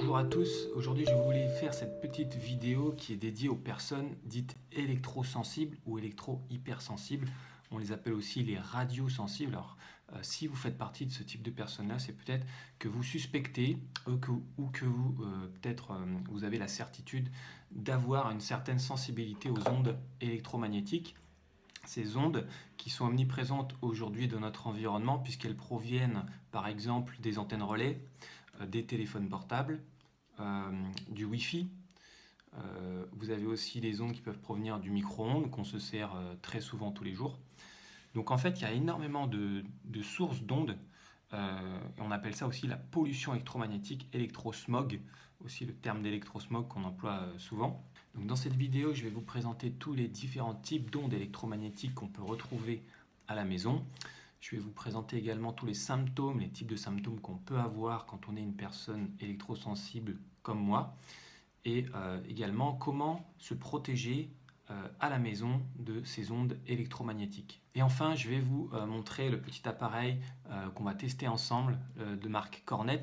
Bonjour à tous, aujourd'hui je voulais faire cette petite vidéo qui est dédiée aux personnes dites électrosensibles ou électro-hypersensibles. On les appelle aussi les radiosensibles. Alors si vous faites partie de ce type de personnes-là, c'est peut-être que vous suspectez ou que vous, vous avez la certitude d'avoir une certaine sensibilité aux ondes électromagnétiques. Ces ondes qui sont omniprésentes aujourd'hui dans notre environnement puisqu'elles proviennent par exemple des antennes relais, des téléphones portables, du Wi-Fi. Vous avez aussi les ondes qui peuvent provenir du micro-ondes qu'on se sert très souvent tous les jours. Donc en fait, il y a énormément de sources d'ondes. On appelle ça aussi la pollution électromagnétique, électrosmog, aussi le terme d'électrosmog qu'on emploie souvent. Donc dans cette vidéo, je vais vous présenter tous les différents types d'ondes électromagnétiques qu'on peut retrouver à la maison. Je vais vous présenter également tous les symptômes, les types de symptômes qu'on peut avoir quand on est une personne électrosensible comme moi. Et également comment se protéger à la maison de ces ondes électromagnétiques. Et enfin, je vais vous montrer le petit appareil qu'on va tester ensemble de marque Cornet,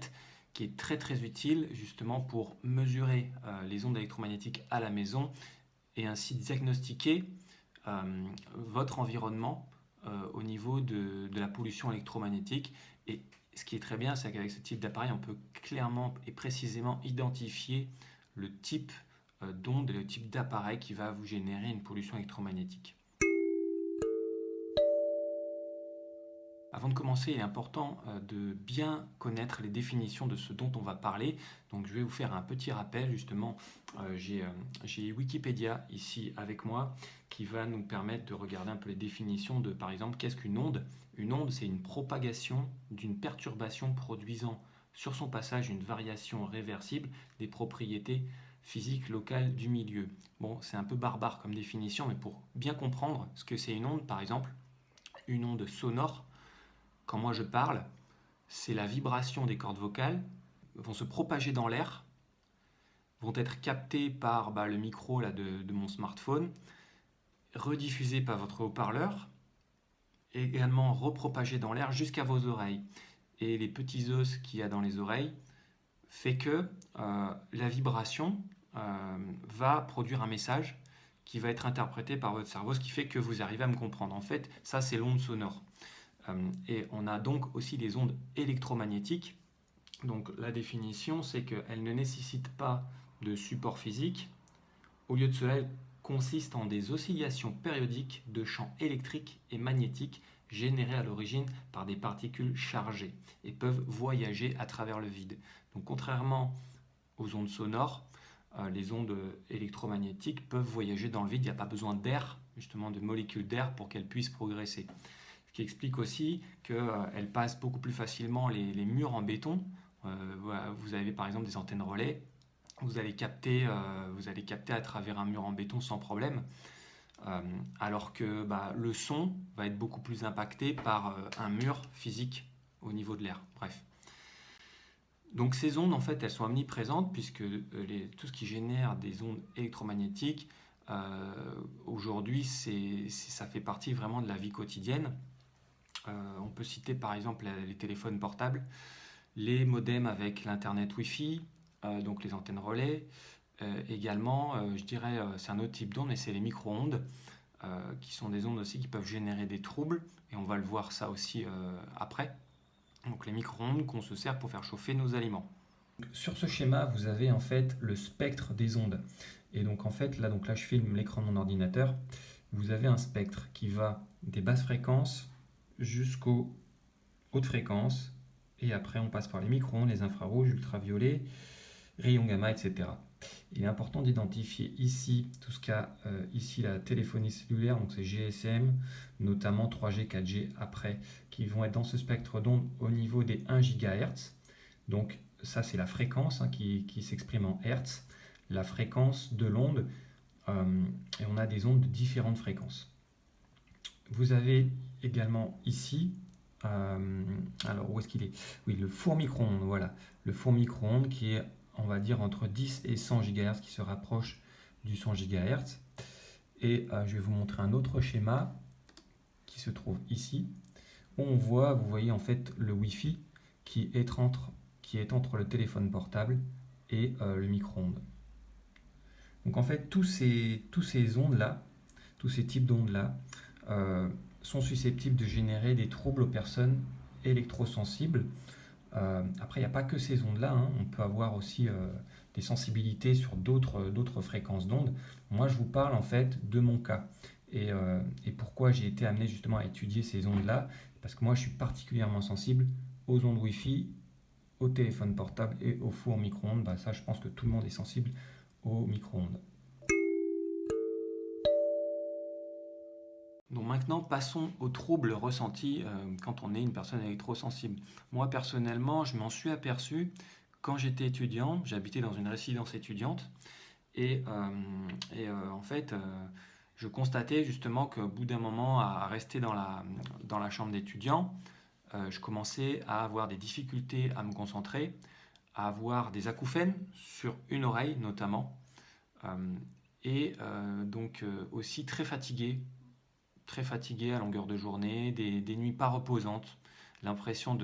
qui est très très utile justement pour mesurer les ondes électromagnétiques à la maison et ainsi diagnostiquer votre environnement au niveau de la pollution électromagnétique. Et ce qui est très bien, c'est qu'avec ce type d'appareil, on peut clairement et précisément identifier le type d'onde et le type d'appareil qui va vous générer une pollution électromagnétique. Avant de commencer, il est important de bien connaître les définitions de ce dont on va parler. Donc je vais vous faire un petit rappel, justement, j'ai Wikipédia ici avec moi qui va nous permettre de regarder un peu les définitions de, par exemple, qu'est-ce qu'une onde? Une onde, c'est une propagation d'une perturbation produisant sur son passage une variation réversible des propriétés physiques locales du milieu. Bon, c'est un peu barbare comme définition, mais pour bien comprendre ce que c'est une onde, par exemple, une onde sonore, quand moi je parle, c'est la vibration des cordes vocales, vont se propager dans l'air, vont être captées par le micro là, de mon smartphone, rediffusées par votre haut-parleur, et également repropagées dans l'air jusqu'à vos oreilles. Et les petits os qu'il y a dans les oreilles fait que la vibration va produire un message qui va être interprété par votre cerveau, ce qui fait que vous arrivez à me comprendre. En fait, ça c'est l'onde sonore. Et on a donc aussi les ondes électromagnétiques. Donc la définition, c'est qu'elles ne nécessitent pas de support physique. Au lieu de cela, elles consistent en des oscillations périodiques de champs électriques et magnétiques générées à l'origine par des particules chargées et peuvent voyager à travers le vide. Donc contrairement aux ondes sonores, les ondes électromagnétiques peuvent voyager dans le vide. Il n'y a pas besoin d'air, justement de molécules d'air pour qu'elles puissent progresser. Ce qui explique aussi qu'elles passent beaucoup plus facilement les murs en béton. Vous avez par exemple des antennes relais, vous allez capter à travers un mur en béton sans problème, alors que le son va être beaucoup plus impacté par un mur physique au niveau de l'air. Bref. Donc ces ondes, en fait, elles sont omniprésentes puisque tout ce qui génère des ondes électromagnétiques, aujourd'hui, ça fait partie vraiment de la vie quotidienne. On peut citer par exemple les téléphones portables, les modems avec l'internet Wi-Fi, donc les antennes relais. Également, je dirais, c'est un autre type d'onde, mais c'est les micro-ondes, qui sont des ondes aussi qui peuvent générer des troubles, et on va le voir ça aussi après. Donc les micro-ondes qu'on se sert pour faire chauffer nos aliments. Sur ce schéma, vous avez en fait le spectre des ondes. Et donc en fait, là je filme l'écran de mon ordinateur. Vous avez un spectre qui va des basses fréquences jusqu'aux hautes fréquences. Et après, on passe par les micro-ondes, les infrarouges, ultraviolets, rayons gamma, etc. Il est important d'identifier ici tout ce qu'a ici la téléphonie cellulaire, donc c'est GSM, notamment 3G, 4G après, qui vont être dans ce spectre d'ondes au niveau des 1 GHz. Donc ça c'est la fréquence qui s'exprime en Hertz, la fréquence de l'onde, et on a des ondes de différentes fréquences. Vous avez également ici, alors où est-ce qu'il est? Oui, le four micro-ondes, voilà. Le four micro-ondes qui est, on va dire, entre 10 et 100 GHz, qui se rapproche du 100 GHz. Et je vais vous montrer un autre schéma qui se trouve ici, où on voit, vous voyez en fait le Wi-Fi qui est entre le téléphone portable et le micro-ondes. Donc en fait, tous ces ondes-là, tous ces types d'ondes-là, sont susceptibles de générer des troubles aux personnes électrosensibles. Après, il n'y a pas que ces ondes-là, hein. On peut avoir aussi des sensibilités sur d'autres fréquences d'ondes. Moi, je vous parle en fait de mon cas. Et pourquoi j'ai été amené justement à étudier ces ondes-là? Parce que moi, je suis particulièrement sensible aux ondes Wi-Fi, au téléphone portable et au four micro-ondes. Bah, ça, je pense que tout le monde est sensible aux micro-ondes. Donc maintenant, passons aux troubles ressentis quand on est une personne électrosensible. Moi, personnellement, je m'en suis aperçu quand j'étais étudiant. J'habitais dans une résidence étudiante et en fait, je constatais justement qu'au bout d'un moment, à rester dans la chambre d'étudiant, je commençais à avoir des difficultés à me concentrer, à avoir des acouphènes sur une oreille notamment, donc aussi très fatigué à longueur de journée, des nuits pas reposantes, l'impression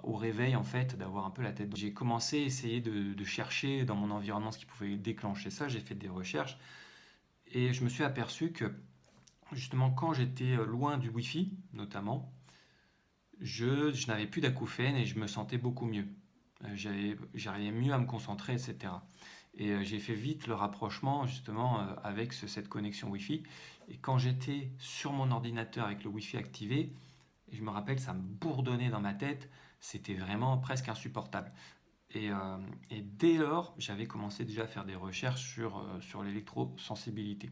au réveil en fait d'avoir un peu la tête. J'ai commencé à essayer de chercher dans mon environnement ce qui pouvait déclencher ça, j'ai fait des recherches et je me suis aperçu que justement quand j'étais loin du Wi-Fi notamment, je n'avais plus d'acouphènes et je me sentais beaucoup mieux. J'arrivais mieux à me concentrer, etc. Et j'ai fait vite le rapprochement justement avec cette connexion Wi-Fi. Et quand j'étais sur mon ordinateur avec le Wi-Fi activé, je me rappelle, ça me bourdonnait dans ma tête, c'était vraiment presque insupportable. Et dès lors, j'avais commencé déjà à faire des recherches sur l'électrosensibilité.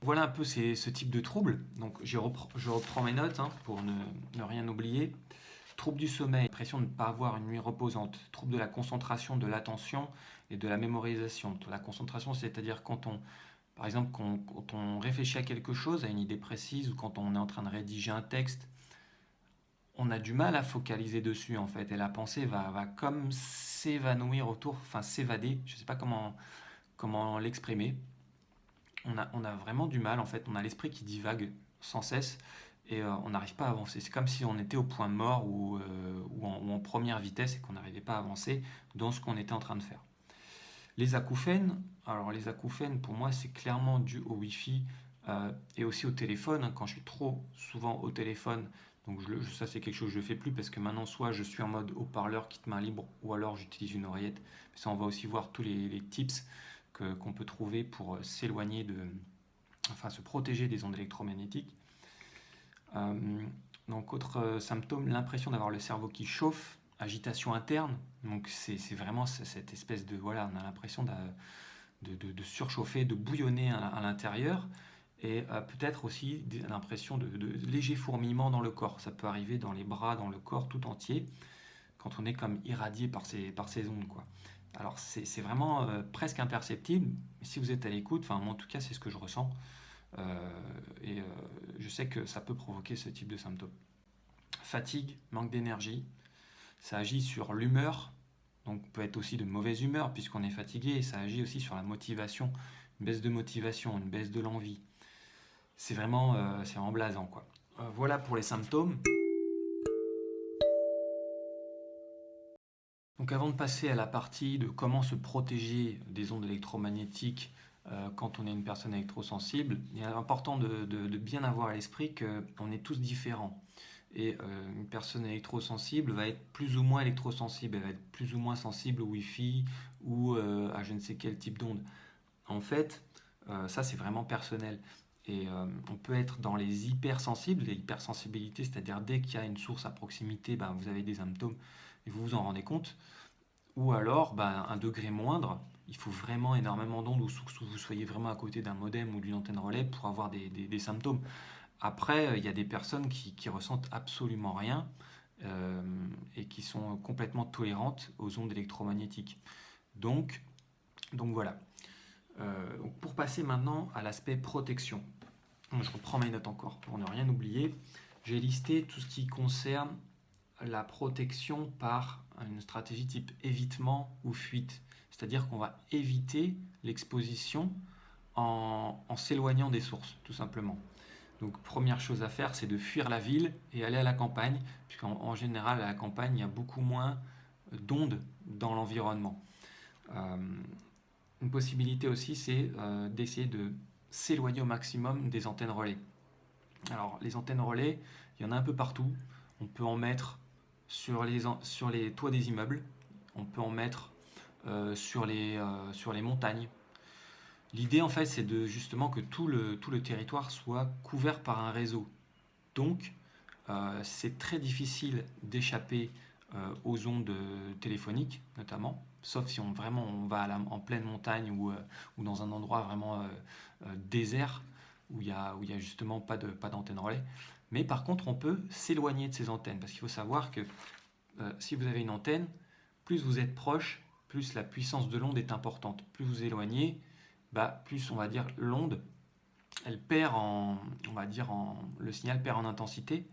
Voilà un peu ce type de troubles. Donc je reprends mes notes hein, pour ne rien oublier. Trouble du sommeil, impression de ne pas avoir une nuit reposante. Trouble de la concentration, de l'attention et de la mémorisation. La concentration, c'est-à-dire par exemple, quand on réfléchit à quelque chose, à une idée précise, ou quand on est en train de rédiger un texte, on a du mal à focaliser dessus en fait. Et la pensée va comme s'évanouir autour, enfin s'évader, je ne sais pas comment l'exprimer. On a vraiment du mal en fait, on a l'esprit qui divague sans cesse et on n'arrive pas à avancer. C'est comme si on était au point mort ou en première vitesse et qu'on n'arrivait pas à avancer dans ce qu'on était en train de faire. Les acouphènes, alors les acouphènes pour moi c'est clairement dû au Wi-Fi et aussi au téléphone. Hein. Quand je suis trop souvent au téléphone, donc ça c'est quelque chose que je ne fais plus parce que maintenant soit je suis en mode haut-parleur kit main libre ou alors j'utilise une oreillette. Ça on va aussi voir tous les tips qu'on peut trouver pour s'éloigner se protéger des ondes électromagnétiques. Donc autre symptôme, l'impression d'avoir le cerveau qui chauffe, agitation interne. Donc c'est vraiment cette espèce de on a l'impression de surchauffer, de bouillonner à l'intérieur. Et peut-être aussi l'impression de léger fourmillement dans le corps. Ça peut arriver dans les bras, dans le corps tout entier, quand on est comme irradié par ces ondes, quoi. Alors c'est vraiment presque imperceptible, mais si vous êtes à l'écoute, moi en tout cas c'est ce que je ressens, je sais que ça peut provoquer ce type de symptômes. Fatigue, manque d'énergie, ça agit sur l'humeur, donc peut être aussi de mauvaise humeur puisqu'on est fatigué, et ça agit aussi sur la motivation, une baisse de motivation, une baisse de l'envie. C'est vraiment blasant, quoi. Voilà pour les symptômes. Donc avant de passer à la partie de comment se protéger des ondes électromagnétiques quand on est une personne électrosensible, il est important de bien avoir à l'esprit qu'on est tous différents. Et une personne électrosensible va être plus ou moins électrosensible, elle va être plus ou moins sensible au Wi-Fi ou à je ne sais quel type d'onde. En fait, ça c'est vraiment personnel. Et on peut être dans les hypersensibles, les hypersensibilités, c'est-à-dire dès qu'il y a une source à proximité, vous avez des symptômes et vous vous en rendez compte. Ou alors, un degré moindre, il faut vraiment énormément d'ondes ou que vous soyez vraiment à côté d'un modem ou d'une antenne relais pour avoir des symptômes. Après, il y a des personnes qui ressentent absolument rien et qui sont complètement tolérantes aux ondes électromagnétiques. Donc voilà. Pour passer maintenant à l'aspect protection. Je reprends mes notes encore pour ne rien oublier. J'ai listé tout ce qui concerne la protection par une stratégie type évitement ou fuite. C'est-à-dire qu'on va éviter l'exposition en s'éloignant des sources, tout simplement. Donc première chose à faire, c'est de fuir la ville et aller à la campagne, puisqu'en général, à la campagne, il y a beaucoup moins d'ondes dans l'environnement. Euh, une possibilité aussi, c'est d'essayer de s'éloigner au maximum des antennes relais. Alors, les antennes relais, il y en a un peu partout. On peut en mettre sur les toits des immeubles. On peut en mettre sur les montagnes. L'idée, en fait, c'est de justement que tout le territoire soit couvert par un réseau. Donc, c'est très difficile d'échapper aux ondes téléphoniques, notamment, sauf si on va en pleine montagne ou dans un endroit vraiment désert où il y a justement pas d'antenne relais. Mais par contre, on peut s'éloigner de ces antennes parce qu'il faut savoir que si vous avez une antenne, plus vous êtes proche, plus la puissance de l'onde est importante. Plus vous éloignez, plus on va dire l'onde, elle perd le signal perd en intensité.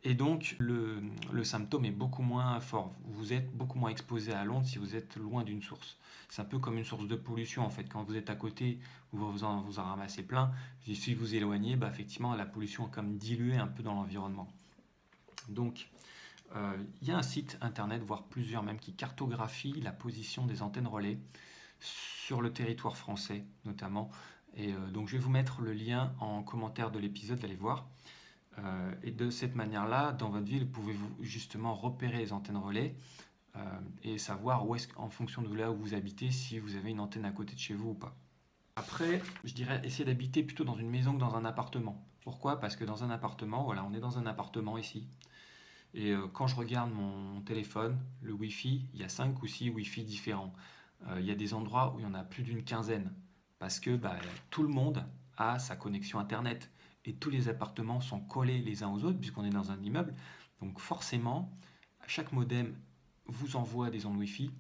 Et donc, le symptôme est beaucoup moins fort. Vous êtes beaucoup moins exposé à l'onde si vous êtes loin d'une source. C'est un peu comme une source de pollution, en fait. Quand vous êtes à côté, vous en ramassez plein. Si vous éloignez, effectivement, la pollution est comme diluée un peu dans l'environnement. Donc, il y a un site internet, voire plusieurs même, qui cartographie la position des antennes relais sur le territoire français, notamment. Et donc, je vais vous mettre le lien en commentaire de l'épisode, allez voir. Et de cette manière-là, dans votre ville, pouvez-vous justement repérer les antennes relais et savoir en fonction de là où vous habitez, si vous avez une antenne à côté de chez vous ou pas. Après, je dirais essayer d'habiter plutôt dans une maison que dans un appartement. Pourquoi? Parce que dans un appartement, voilà, on est dans un appartement ici. Et quand je regarde mon téléphone, le Wi-Fi, il y a 5 ou 6 Wi-Fi différents. Il y a des endroits où il y en a plus d'une quinzaine. Parce que tout le monde a sa connexion Internet. Et tous les appartements sont collés les uns aux autres, puisqu'on est dans un immeuble. Donc forcément, chaque modem vous envoie des ondes Wi-Fi.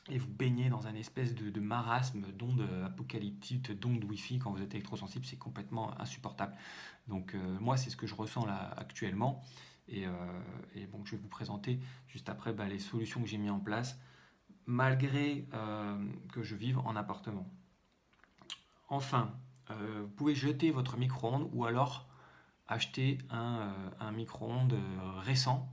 Et vous baignez dans un espèce de marasme d'ondes apocalyptiques, d'ondes Wi-Fi. Quand vous êtes électrosensible, c'est complètement insupportable. Donc moi, c'est ce que je ressens là actuellement. Et bon, je vais vous présenter juste après les solutions que j'ai mis en place, malgré que je vive en appartement. Enfin, vous pouvez jeter votre micro-ondes ou alors acheter un micro-ondes récent.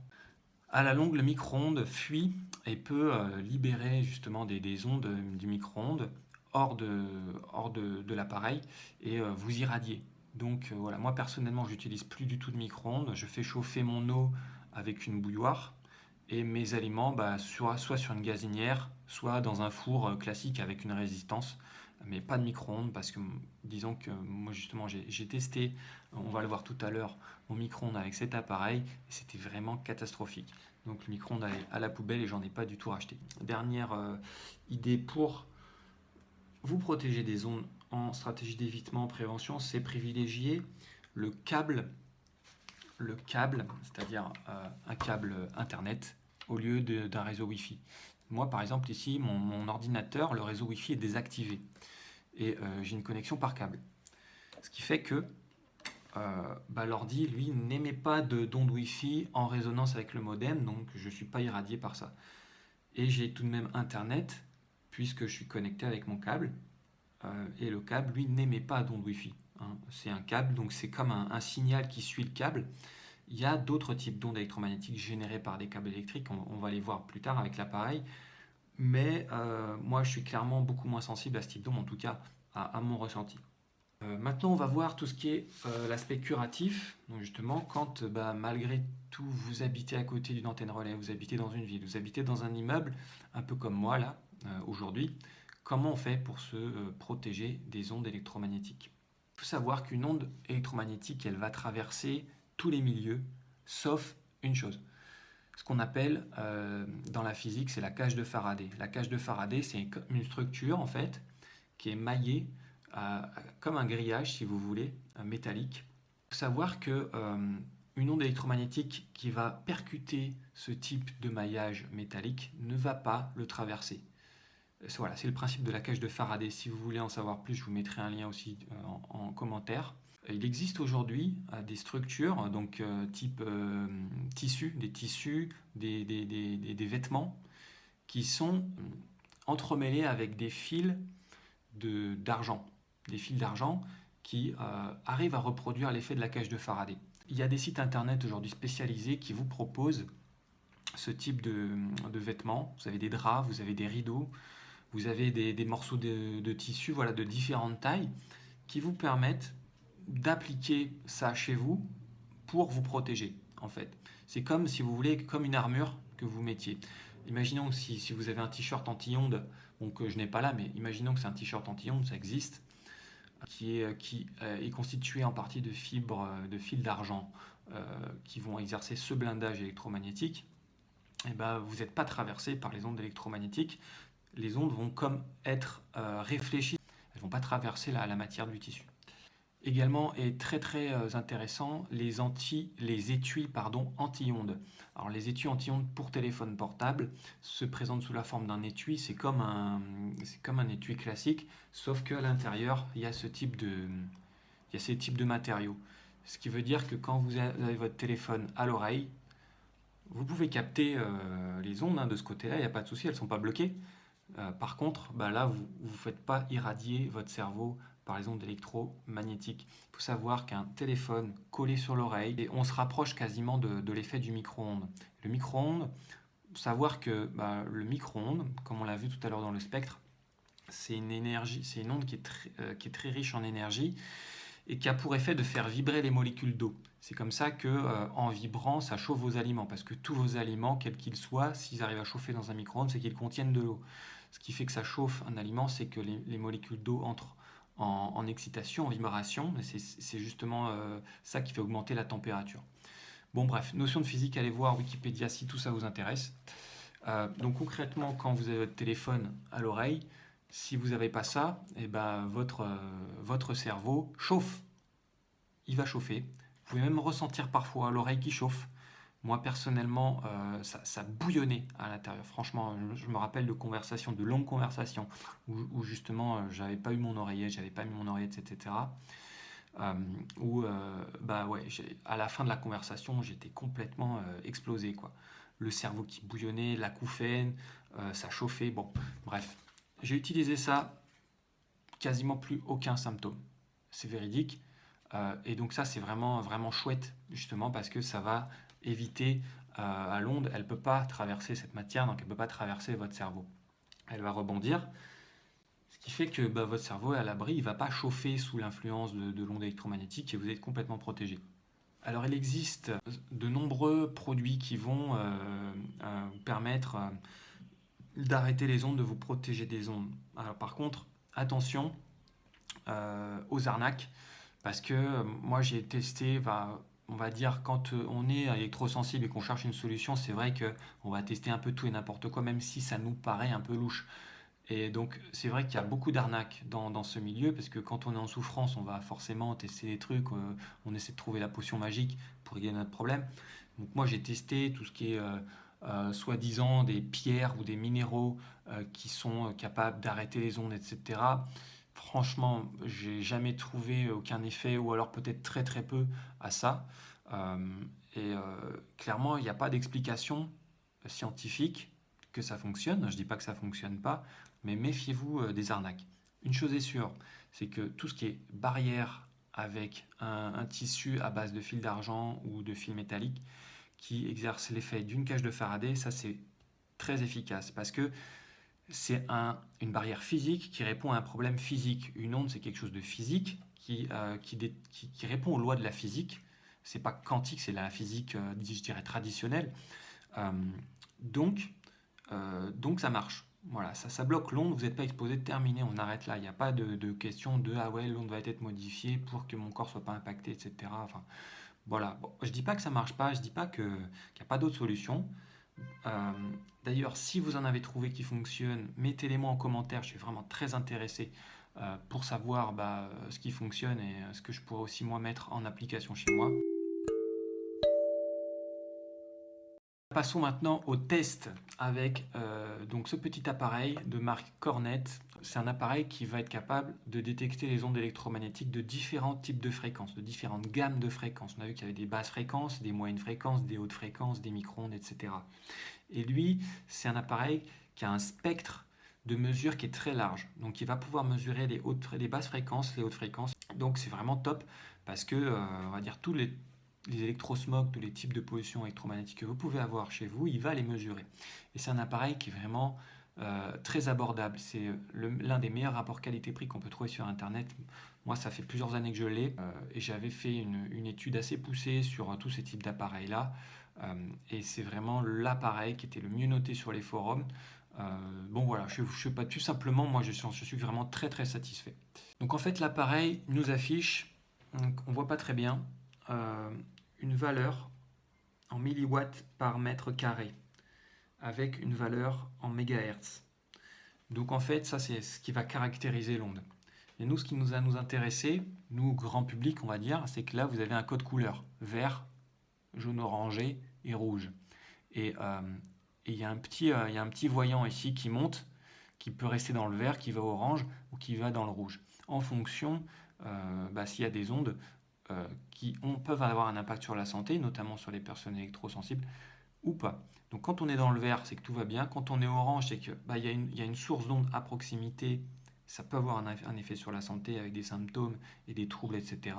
À la longue, le micro-ondes fuit et peut libérer justement des ondes du micro-ondes hors de l'appareil et vous irradier. Donc voilà, moi personnellement, j'utilise plus du tout de micro-ondes. Je fais chauffer mon eau avec une bouilloire et mes aliments soit sur une gazinière, soit dans un four classique avec une résistance, mais pas de micro-ondes parce que disons que moi justement j'ai testé, on va le voir tout à l'heure, mon micro-ondes avec cet appareil et c'était vraiment catastrophique. Donc le micro-ondes allait à la poubelle et j'en ai pas du tout racheté. Dernière idée pour vous protéger des ondes en stratégie d'évitement, prévention, c'est privilégier le câble, c'est-à-dire un câble internet au lieu d'un réseau Wi-Fi. Moi par exemple ici, mon ordinateur, le réseau Wi-Fi est désactivé et j'ai une connexion par câble. Ce qui fait que l'ordi, lui, n'émet pas d'ondes Wi-Fi en résonance avec le modem, donc je ne suis pas irradié par ça. Et j'ai tout de même Internet, puisque je suis connecté avec mon câble, et le câble, lui, n'émet pas d'ondes Wi-Fi. Hein. C'est un câble, donc c'est comme un signal qui suit le câble. Il y a d'autres types d'ondes électromagnétiques générées par des câbles électriques, on va les voir plus tard avec l'appareil, mais moi, je suis clairement beaucoup moins sensible à ce type d'onde, en tout cas à mon ressenti. Maintenant, on va voir tout ce qui est l'aspect curatif. Donc justement, quand malgré tout, vous habitez à côté d'une antenne relais, vous habitez dans une ville, vous habitez dans un immeuble, un peu comme moi là, aujourd'hui, comment on fait pour se protéger des ondes électromagnétiques? Il faut savoir qu'une onde électromagnétique, elle va traverser tous les milieux, sauf une chose. Ce qu'on appelle dans la physique, c'est la cage de Faraday. La cage de Faraday, c'est une structure en fait qui est maillée comme un grillage, si vous voulez, métallique. Il faut savoir que une onde électromagnétique qui va percuter ce type de maillage métallique ne va pas le traverser. Voilà, c'est le principe de la cage de Faraday. Si vous voulez en savoir plus, je vous mettrai un lien aussi en commentaire. Il existe aujourd'hui des structures, donc type tissus, des vêtements, qui sont entremêlés avec des fils d'argent. Des fils d'argent qui arrivent à reproduire l'effet de la cage de Faraday. Il y a des sites internet aujourd'hui spécialisés qui vous proposent ce type de vêtements. Vous avez des draps, vous avez des rideaux, Vous avez des morceaux de tissu, voilà, de différentes tailles qui vous permettent d'appliquer ça chez vous pour vous protéger, en fait. C'est comme, si vous voulez, comme une armure que vous mettiez. Imaginons si vous avez un t-shirt anti-ondes, bon, que je n'ai pas là, mais imaginons que c'est un t-shirt anti-ondes, ça existe, qui est constitué en partie de fibres, de fils d'argent qui vont exercer ce blindage électromagnétique. Et ben, vous n'êtes pas traversé par les ondes électromagnétiques. Les ondes vont comme être réfléchies, elles ne vont pas traverser la matière du tissu. Également est très très intéressant les étuis anti-ondes. Alors les étuis anti-ondes pour téléphone portable se présentent sous la forme d'un étui, c'est comme un étui classique, sauf qu'à l'intérieur il y a ces types de matériaux. Ce qui veut dire que quand vous avez votre téléphone à l'oreille, vous pouvez capter les ondes de ce côté-là, il n'y a pas de souci, elles ne sont pas bloquées. Par contre, là, vous ne faites pas irradier votre cerveau par les ondes électromagnétiques. Il faut savoir qu'un téléphone collé sur l'oreille, et on se rapproche quasiment de l'effet du micro-ondes. Le micro-ondes, savoir que le micro-ondes, comme on l'a vu tout à l'heure dans le spectre, c'est une onde qui est très riche en énergie et qui a pour effet de faire vibrer les molécules d'eau. C'est comme ça que, en vibrant, ça chauffe vos aliments, parce que tous vos aliments, quels qu'ils soient, s'ils arrivent à chauffer dans un micro-ondes, c'est qu'ils contiennent de l'eau. Ce qui fait que ça chauffe un aliment, c'est que les molécules d'eau entrent en excitation, en vibration, et c'est justement ça qui fait augmenter la température. Bon bref, notion de physique, allez voir Wikipédia si tout ça vous intéresse. Donc concrètement, quand vous avez votre téléphone à l'oreille, si vous n'avez pas ça, votre cerveau chauffe. Il va chauffer. Vous pouvez même ressentir parfois l'oreille qui chauffe. Moi personnellement, ça bouillonnait à l'intérieur. Franchement, je me rappelle de longues conversations où justement j'avais pas eu mon oreillette, j'avais pas mis mon oreillette, etc. À la fin de la conversation, j'étais complètement explosé, quoi. Le cerveau qui bouillonnait, l'acouphène, ça chauffait. Bon, bref, j'ai utilisé ça, quasiment plus aucun symptôme. C'est véridique. Et donc ça, c'est vraiment, vraiment chouette, justement, parce que ça va éviter à l'onde, elle ne peut pas traverser cette matière, donc elle ne peut pas traverser votre cerveau. Elle va rebondir, ce qui fait que votre cerveau est à l'abri, il ne va pas chauffer sous l'influence de l'onde électromagnétique et vous êtes complètement protégé. Alors il existe de nombreux produits qui vont vous permettre d'arrêter les ondes, de vous protéger des ondes. Alors par contre, attention aux arnaques, parce que moi j'ai testé, on va dire, quand on est électrosensible et qu'on cherche une solution, c'est vrai qu'on va tester un peu tout et n'importe quoi, même si ça nous paraît un peu louche. Et donc c'est vrai qu'il y a beaucoup d'arnaques dans ce milieu, parce que quand on est en souffrance, on va forcément tester des trucs, on essaie de trouver la potion magique pour régler notre problème. Donc moi j'ai testé tout ce qui est soi-disant des pierres ou des minéraux qui sont capables d'arrêter les ondes, etc. Franchement, j'ai jamais trouvé aucun effet, ou alors peut-être très très peu à ça. Clairement, il n'y a pas d'explication scientifique que ça fonctionne. Je ne dis pas que ça ne fonctionne pas, mais méfiez-vous des arnaques. Une chose est sûre, c'est que tout ce qui est barrière avec un tissu à base de fil d'argent ou de fil métallique qui exerce l'effet d'une cage de Faraday, ça c'est très efficace, parce que c'est une barrière physique qui répond à un problème physique. Une onde, c'est quelque chose de physique qui répond aux lois de la physique. C'est pas quantique, c'est la physique, je dirais, traditionnelle. Euh, donc, ça marche. Voilà, ça bloque l'onde, vous n'êtes pas exposé, terminé, on arrête là. Il n'y a pas de question de ah ouais, l'onde va être modifiée pour que mon corps soit pas impacté, etc. Enfin, voilà. Bon, je dis pas que ça marche pas, je dis pas qu'il n'y a pas d'autre solution. Euh, D'ailleurs, si vous en avez trouvé qui fonctionnent, mettez-les moi en commentaire. Je suis vraiment très intéressé pour savoir ce qui fonctionne et ce que je pourrais aussi moi mettre en application chez moi. Passons maintenant au test avec donc ce petit appareil de marque Cornet. C'est un appareil qui va être capable de détecter les ondes électromagnétiques de différents types de fréquences, de différentes gammes de fréquences. On a vu qu'il y avait des basses fréquences, des moyennes fréquences, des hautes fréquences, des micro-ondes, etc. Et lui, c'est un appareil qui a un spectre de mesure qui est très large. Donc il va pouvoir mesurer les basses fréquences, les hautes fréquences. Donc c'est vraiment top, parce que on va dire tous les électrosmogs, tous les types de pollution électromagnétique que vous pouvez avoir chez vous, il va les mesurer. Et c'est un appareil qui est vraiment très abordable. C'est l'un des meilleurs rapports qualité-prix qu'on peut trouver sur Internet. Moi, ça fait plusieurs années que je l'ai et j'avais fait une étude assez poussée sur tous ces types d'appareils-là. Et c'est vraiment l'appareil qui était le mieux noté sur les forums. Bon voilà, je sais pas, tout simplement, moi je suis vraiment très très satisfait. Donc en fait, l'appareil nous affiche, donc, on voit pas très bien, une valeur en milliwatts par mètre carré avec une valeur en mégahertz. Donc en fait, ça c'est ce qui va caractériser l'onde. Et nous, ce qui nous intéressé, nous, grand public, on va dire, c'est que là, vous avez un code couleur, vert, jaune orangé et rouge. Et il y a un petit voyant ici qui monte, qui peut rester dans le vert, qui va orange ou qui va dans le rouge. En fonction, s'il y a des ondes qui peuvent avoir un impact sur la santé, notamment sur les personnes électrosensibles, ou pas. Donc quand on est dans le vert, c'est que tout va bien. Quand on est orange, c'est que il y a une source d'onde à proximité. Ça peut avoir un effet sur la santé avec des symptômes et des troubles, etc.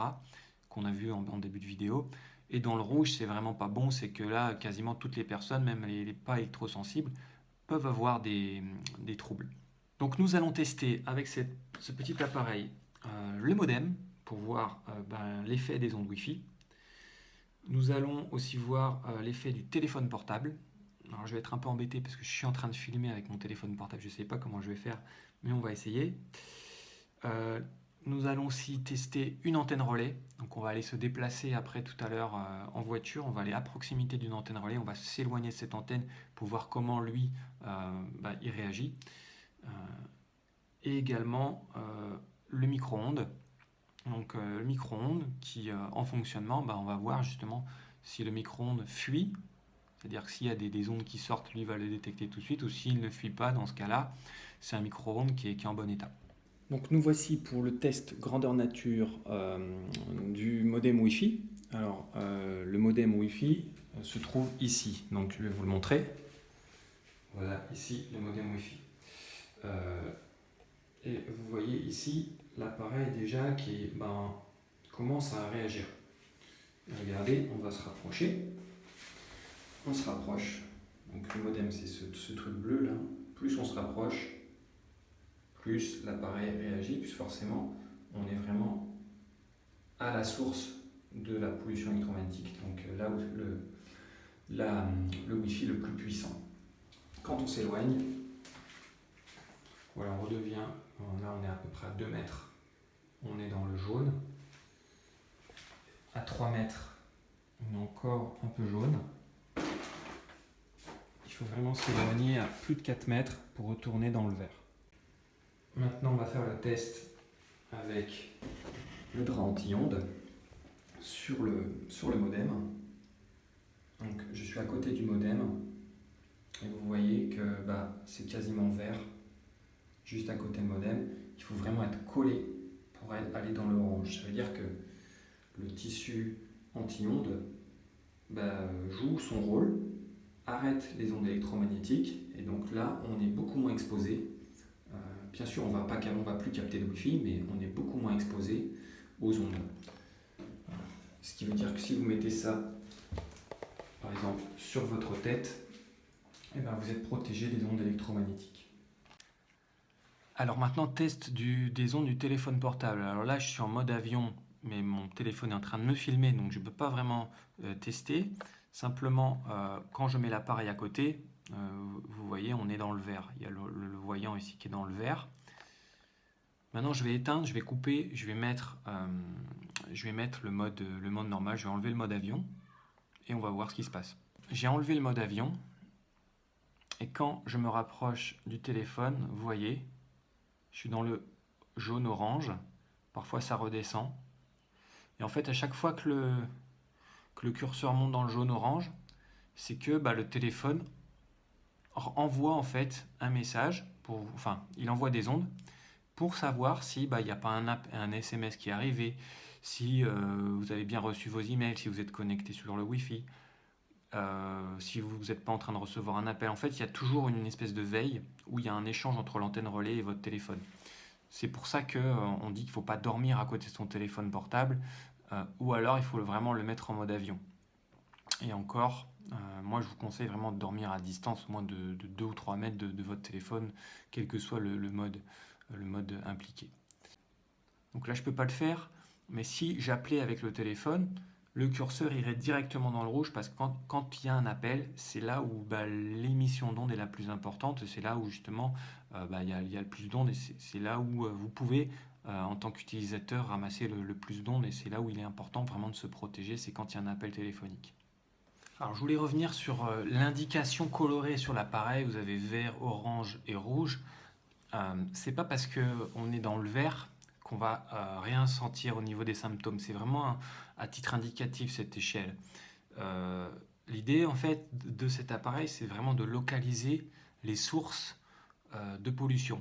qu'on a vu en début de vidéo. Et dans le rouge, c'est vraiment pas bon. C'est que là, quasiment toutes les personnes, même les pas électrosensibles, peuvent avoir des troubles. Donc nous allons tester avec ce petit appareil le modem pour voir l'effet des ondes Wi-Fi. Nous allons aussi voir l'effet du téléphone portable. Alors je vais être un peu embêté parce que je suis en train de filmer avec mon téléphone portable. Je ne sais pas comment je vais faire, mais on va essayer. Nous allons aussi tester une antenne relais. Donc on va aller se déplacer après tout à l'heure en voiture. On va aller à proximité d'une antenne relais. On va s'éloigner de cette antenne pour voir comment lui il réagit. Et également le micro-ondes. Donc le micro-ondes qui en fonctionnement, on va voir justement si le micro-ondes fuit, c'est-à-dire que s'il y a des ondes qui sortent, lui va le détecter tout de suite, ou s'il ne fuit pas, dans ce cas-là, c'est un micro-ondes qui est en bon état. Donc nous voici pour le test grandeur nature du modem Wi-Fi. Alors le modem Wi-Fi se trouve ici, donc je vais vous le montrer. Voilà, ici le modem Wi-Fi. Et vous voyez ici l'appareil déjà qui commence à réagir. Regardez, on va se rapprocher. On se rapproche. Donc le modem, c'est ce truc bleu là. Plus on se rapproche, plus l'appareil réagit, plus forcément on est vraiment à la source de la pollution électromagnétique. Donc là où le Wi-Fi le plus puissant. Quand on s'éloigne, voilà, on redevient, là on est à peu près à 2 mètres, on est dans le jaune. À 3 mètres, on est encore un peu jaune. Il faut vraiment s'éloigner à plus de 4 mètres pour retourner dans le vert. Maintenant, on va faire le test avec le drap anti-ondes sur le modem. Donc, je suis à côté du modem et vous voyez que c'est quasiment vert, juste à côté du modem. Il faut vraiment être collé pour aller dans l'orange. Ça veut dire que le tissu anti-ondes joue son rôle, arrête les ondes électromagnétiques et donc là on est beaucoup moins exposé. Bien sûr on va plus capter le Wi-Fi, mais on est beaucoup moins exposé aux ondes. Ce qui veut dire que si vous mettez ça par exemple sur votre tête, vous êtes protégé des ondes électromagnétiques. Alors maintenant, test des ondes du téléphone portable. Alors là, je suis en mode avion, mais mon téléphone est en train de me filmer, donc je ne peux pas vraiment tester. Simplement, quand je mets l'appareil à côté, vous voyez, on est dans le vert. Il y a le voyant ici qui est dans le vert. Maintenant, je vais éteindre, je vais couper, je vais mettre le mode normal, je vais enlever le mode avion et on va voir ce qui se passe. J'ai enlevé le mode avion et quand je me rapproche du téléphone, vous voyez, je suis dans le jaune-orange, parfois ça redescend. Et en fait, à chaque fois que le curseur monte dans le jaune-orange, c'est que le téléphone envoie en fait un message, il envoie des ondes pour savoir si il n'y a pas un SMS qui est arrivé, si vous avez bien reçu vos emails, si vous êtes connecté sur le Wi-Fi, si vous n'êtes pas en train de recevoir un appel. En fait, il y a toujours une espèce de veille où il y a un échange entre l'antenne relais et votre téléphone. C'est pour ça qu'on dit qu'il ne faut pas dormir à côté de son téléphone portable, ou alors il faut vraiment le mettre en mode avion. Et encore, moi je vous conseille vraiment de dormir à distance, au moins de 2 ou 3 mètres de votre téléphone, quel que soit le mode impliqué. Donc là je ne peux pas le faire, mais si j'appelais avec le téléphone, le curseur irait directement dans le rouge parce que quand il y a un appel, c'est là où l'émission d'onde est la plus importante, c'est là où justement il y a le plus d'ondes et c'est là où vous pouvez en tant qu'utilisateur ramasser le plus d'ondes et c'est là où il est important vraiment de se protéger, c'est quand il y a un appel téléphonique. Alors je voulais revenir sur l'indication colorée sur l'appareil, vous avez vert, orange et rouge. C'est pas parce qu'on est dans le vert qu'on va rien sentir au niveau des symptômes. C'est vraiment à titre indicatif cette échelle. L'idée en fait de cet appareil, c'est vraiment de localiser les sources de pollution.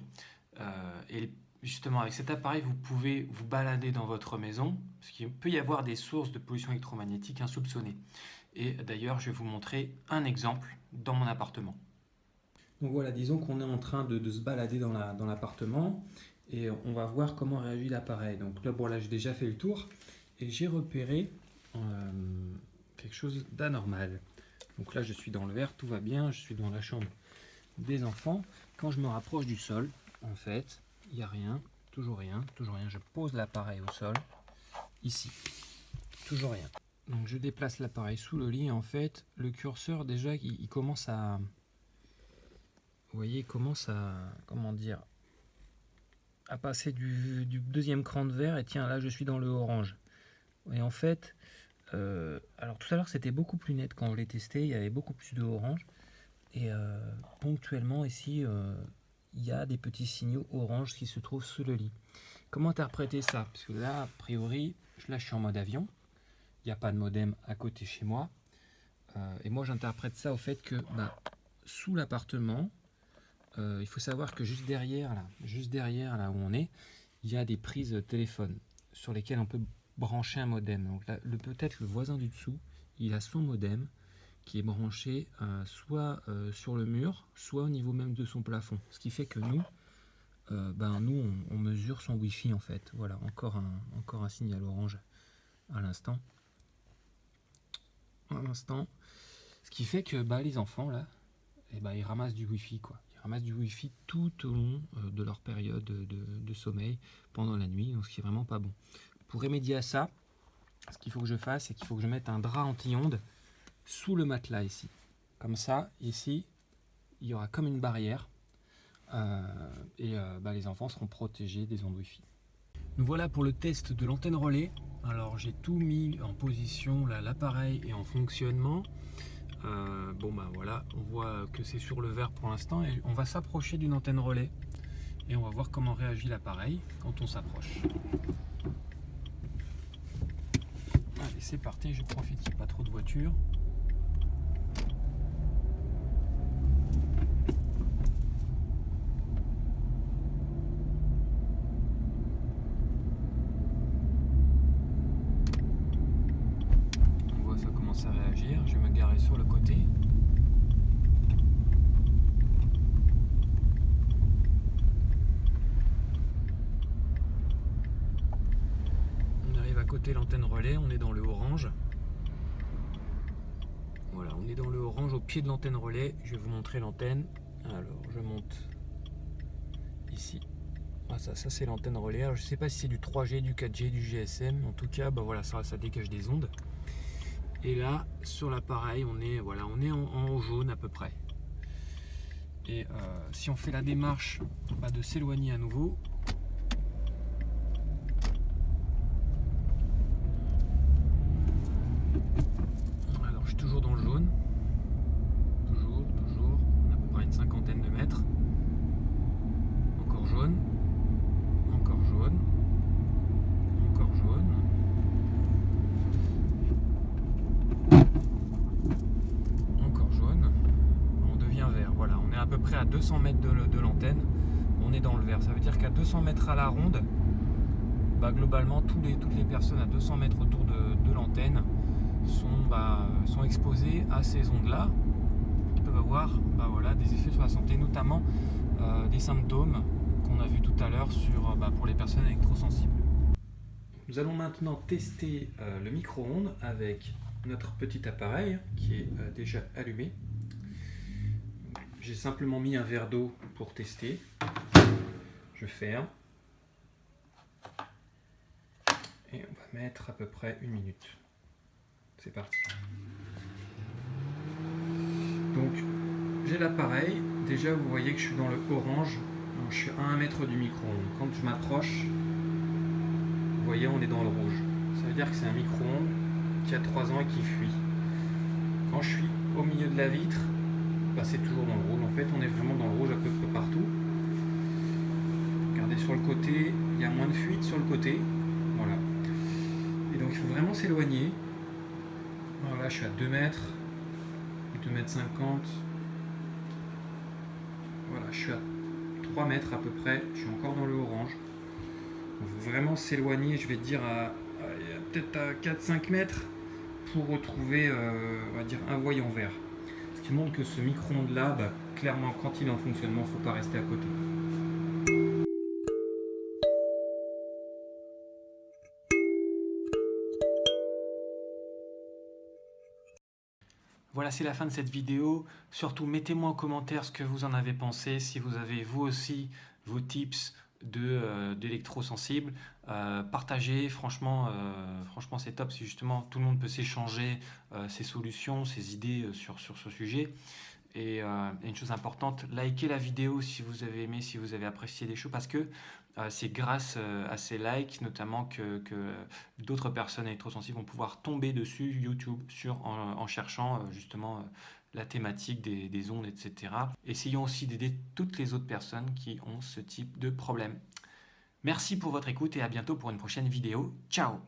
Et justement, avec cet appareil, vous pouvez vous balader dans votre maison, parce qu'il peut y avoir des sources de pollution électromagnétique insoupçonnées. Et d'ailleurs, je vais vous montrer un exemple dans mon appartement. Donc voilà, disons qu'on est en train de se balader dans l'appartement et on va voir comment réagit l'appareil. Donc là, bon, là, j'ai déjà fait le tour et j'ai repéré quelque chose d'anormal. Donc là, je suis dans le vert, tout va bien, je suis dans la chambre des enfants. Quand je me rapproche du sol, en fait, il n'y a rien, toujours rien, toujours rien. Je pose l'appareil au sol, ici, toujours rien. Donc je déplace l'appareil sous le lit et en fait, le curseur déjà, il commence à... Vous voyez, il commence à, comment dire, à passer du deuxième cran de vert et tiens, là je suis dans le orange. Et en fait, alors tout à l'heure c'était beaucoup plus net quand je l'ai testé, il y avait beaucoup plus de orange. Et ponctuellement ici, il y a des petits signaux orange qui se trouvent sous le lit. Comment interpréter ça? Parce que là, a priori, là je suis en mode avion, il n'y a pas de modem à côté chez moi. Et moi j'interprète ça au fait que sous l'appartement, il faut savoir que juste derrière là où on est, il y a des prises téléphone sur lesquelles on peut brancher un modem. Donc là, peut-être le voisin du dessous, il a son modem qui est branché soit sur le mur, soit au niveau même de son plafond. Ce qui fait que nous, on mesure son Wi-Fi en fait. Voilà, encore un signal orange à l'instant. Ce qui fait que les enfants là, ils ramassent du Wi-Fi quoi. Ils ramassent du Wi-Fi tout au long de leur période de sommeil pendant la nuit, donc ce qui est vraiment pas bon. Pour remédier à ça, ce qu'il faut que je fasse, c'est qu'il faut que je mette un drap anti-ondes sous le matelas ici. Comme ça, ici, il y aura comme une barrière les enfants seront protégés des ondes Wi-Fi. Nous voilà pour le test de l'antenne relais. Alors j'ai tout mis en position, là l'appareil est en fonctionnement. Voilà, on voit que c'est sur le vert pour l'instant et on va s'approcher d'une antenne relais et on va voir comment réagit l'appareil quand on s'approche. Allez, c'est parti, je profite qu'il n'y ait pas trop de voitures. On voit ça commence à réagir, je vais me garer sur le côté. Côté l'antenne relais, on est dans le orange. Voilà, on est dans le orange au pied de l'antenne relais. Je vais vous montrer l'antenne. Alors, je monte ici. Ça c'est l'antenne relais. Alors, je ne sais pas si c'est du 3G, du 4G, du GSM. En tout cas, voilà, ça dégage des ondes. Et là, sur l'appareil, on est en jaune à peu près. Et si on fait la démarche de s'éloigner à nouveau, toujours dans le jaune, toujours, on a à peu près une cinquantaine de mètres, encore jaune, encore jaune, encore jaune, encore jaune, on devient vert, voilà, on est à peu près à 200 mètres de l'antenne, on est dans le vert, ça veut dire qu'à 200 mètres à la ronde, globalement toutes les personnes à 200 mètres autour de l'antenne sont exposés à ces ondes-là qui peuvent avoir des effets sur la santé, notamment des symptômes qu'on a vu tout à l'heure pour les personnes électrosensibles. Nous allons maintenant tester le micro-ondes avec notre petit appareil qui est déjà allumé. J'ai simplement mis un verre d'eau pour tester. Je ferme. Et on va mettre à peu près 1 minute. C'est parti. Donc j'ai l'appareil. Déjà vous voyez que je suis dans le orange. Donc, je suis à 1 mètre du micro-ondes. Quand je m'approche, vous voyez on est dans le rouge. Ça veut dire que c'est un micro-ondes qui a 3 ans et qui fuit. Quand je suis au milieu de la vitre, bah, c'est toujours dans le rouge. En fait on est vraiment dans le rouge à peu près partout. Regardez sur le côté, il y a moins de fuite sur le côté. Voilà. Et donc il faut vraiment s'éloigner. Alors là je suis à 2 mètres, 2 mètres 50. Voilà, je suis à 3 mètres à peu près, je suis encore dans le orange. Il faut vraiment s'éloigner, je vais dire peut-être à 4-5 mètres pour retrouver on va dire un voyant vert. Ce qui montre que ce micro-ondes là, bah, clairement quand il est en fonctionnement, il ne faut pas rester à côté. Voilà, c'est la fin de cette vidéo. Surtout, mettez-moi en commentaire ce que vous en avez pensé, si vous avez vous aussi vos tips d'électrosensibles. Partagez, franchement, c'est top. Si justement tout le monde peut s'échanger ses solutions, ses idées sur ce sujet. Et une chose importante, likez la vidéo si vous avez aimé, si vous avez apprécié les choses, parce que c'est grâce à ces likes notamment que d'autres personnes électrosensibles vont pouvoir tomber dessus YouTube en cherchant justement la thématique des ondes, etc. Essayons aussi d'aider toutes les autres personnes qui ont ce type de problème. Merci pour votre écoute et à bientôt pour une prochaine vidéo. Ciao!